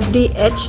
FDH